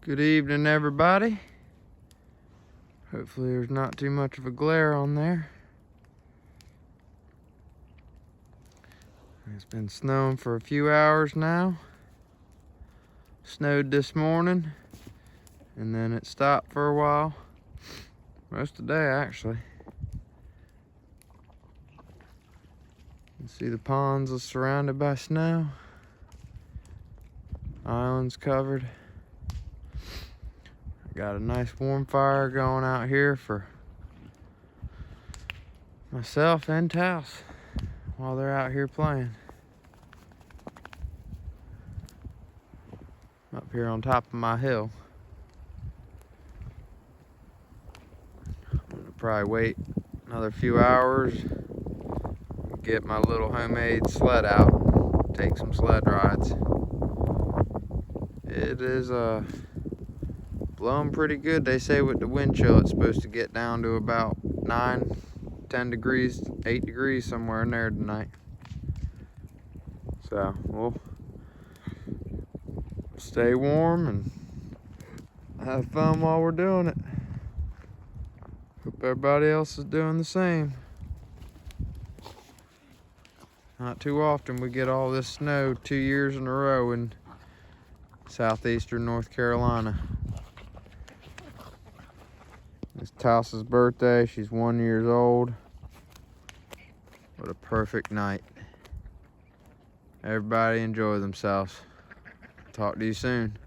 Good evening, everybody. Hopefully there's not too much of a glare on there. It's been snowing for a few hours now. Snowed this morning, and then it stopped for a while. Most of the day, actually. You can see the ponds are surrounded by snow. Island's covered. Got a nice warm fire going out here for myself and Taos while they're out here playing. I'm up here on top of my hill. I'm gonna probably wait another few hours, get my little homemade sled out, take some sled rides. It is blowing pretty good. They say with the wind chill it's supposed to get down to about 9-10 degrees, 8 degrees, somewhere in there tonight. So we'll stay warm and have fun while we're doing it. Hope everybody else is doing the same. Not too often we get all this snow 2 years in a row in southeastern North Carolina. It's Taos's birthday. She's 1 year old. What a perfect night. Everybody enjoy themselves. Talk to you soon.